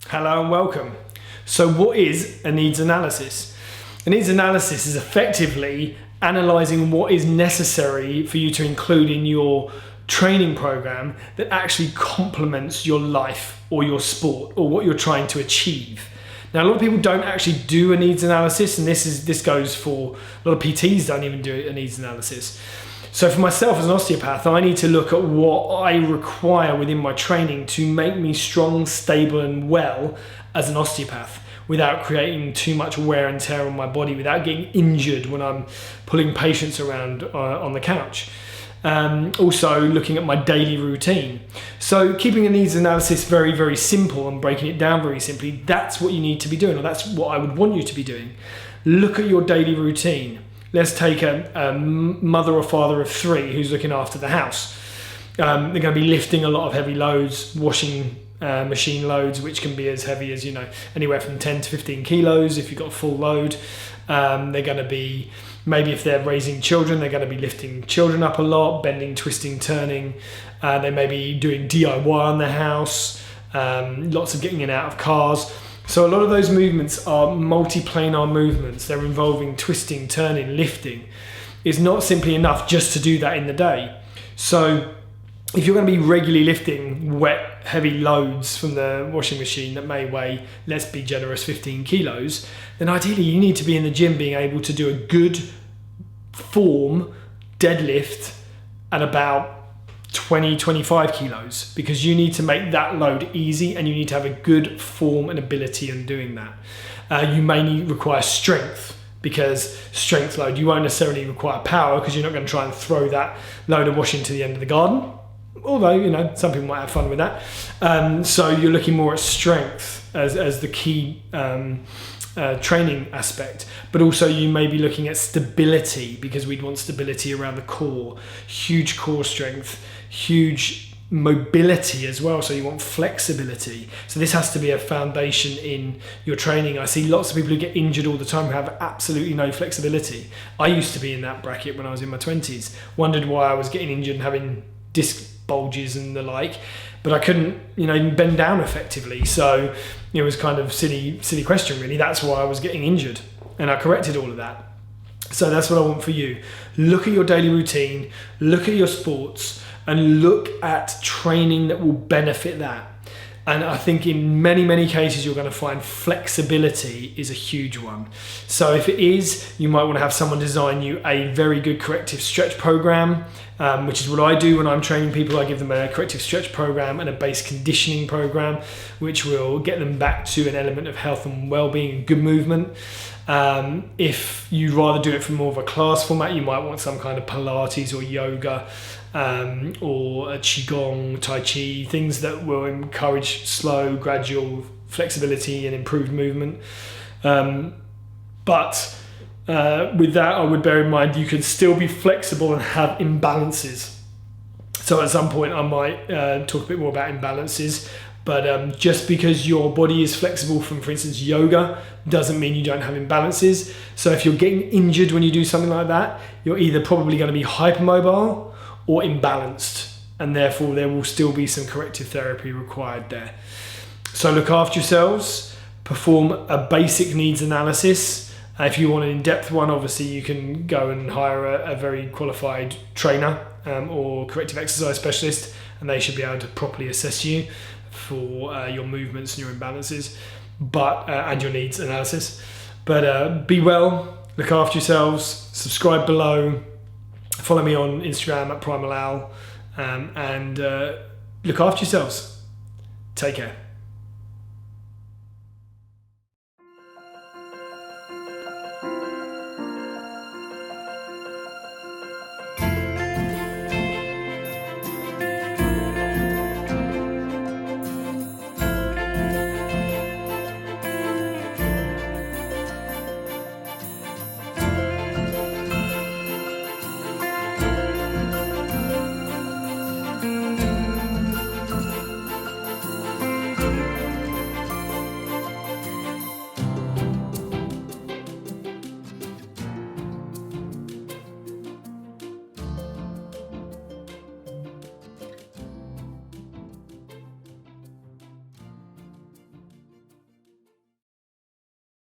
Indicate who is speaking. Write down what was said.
Speaker 1: Hello and welcome. So what is a needs analysis? A needs analysis is effectively analysing what is necessary for you to include in your training program that actually complements your life or your sport or what you're trying to achieve. Now, a lot of people don't actually do a needs analysis, and this goes for a lot of PTs don't even do a needs analysis. So for myself as an osteopath, I need to look at what I require within my training to make me strong, stable and well as an osteopath without creating too much wear and tear on my body, without getting injured when I'm pulling patients around on the couch. Also looking at my daily routine. So keeping a needs analysis very, very simple and breaking it down very simply, that's what you need to be doing, or that's what I would want you to be doing. Look at your daily routine. Let's take a mother or father of three who's looking after the house. They're going to be lifting a lot of heavy loads, washing machine loads, which can be as heavy as, anywhere from 10 to 15 kilos if you've got a full load. They're going to be, maybe if they're raising children, they're going to be lifting children up a lot, bending, twisting, turning. They may be doing DIY on their house, lots of getting in and out of cars. So a lot of those movements are multi-planar movements. They're involving twisting, turning, lifting. It's not simply enough just to do that in the day. So if you're going to be regularly lifting wet, heavy loads from the washing machine that may weigh, let's be generous, 15 kilos, then ideally you need to be in the gym being able to do a good form deadlift at about 20-25 kilos, because you need to make that load easy and you need to have a good form and ability in doing that. You may require strength, because strength load, you won't necessarily require power because you're not going to try and throw that load of washing to the end of the garden, although some people might have fun with that. So you're looking more at strength as the key training aspect, but also you may be looking at stability, because we'd want stability around the core, huge core strength, huge mobility as well, so you want flexibility. So this has to be a foundation in your training. I see lots of people who get injured all the time who have absolutely no flexibility. I used to be in that bracket when I was in my 20s, wondered why I was getting injured and having disc bulges and the like, but I couldn't even bend down effectively. So it was kind of silly question really. That's why I was getting injured, and I corrected all of that. So that's what I want for you. Look at your daily routine, look at your sports, and look at training that will benefit that. And I think in many, many cases, you're going to find flexibility is a huge one. So if it is, you might want to have someone design you a very good corrective stretch program, which is what I do when I'm training people. I give them a corrective stretch program and a base conditioning program, which will get them back to an element of health and well-being and good movement. If you'd rather do it from more of a class format, you might want some kind of Pilates or yoga, or a Qigong, Tai Chi, things that will encourage slow, gradual flexibility and improved movement. But with that, I would bear in mind you can still be flexible and have imbalances. So at some point I might talk a bit more about imbalances, but just because your body is flexible from, for instance, yoga, doesn't mean you don't have imbalances. So if you're getting injured when you do something like that, you're either probably going to be hypermobile or imbalanced, and therefore there will still be some corrective therapy required there. So look after yourselves, perform a basic needs analysis. If you want an in-depth one, obviously you can go and hire a very qualified trainer or corrective exercise specialist, and they should be able to properly assess you for your movements and your imbalances, and your needs analysis. But be well, look after yourselves, subscribe below, follow me on Instagram at PrimalAl, and look after yourselves. Take care.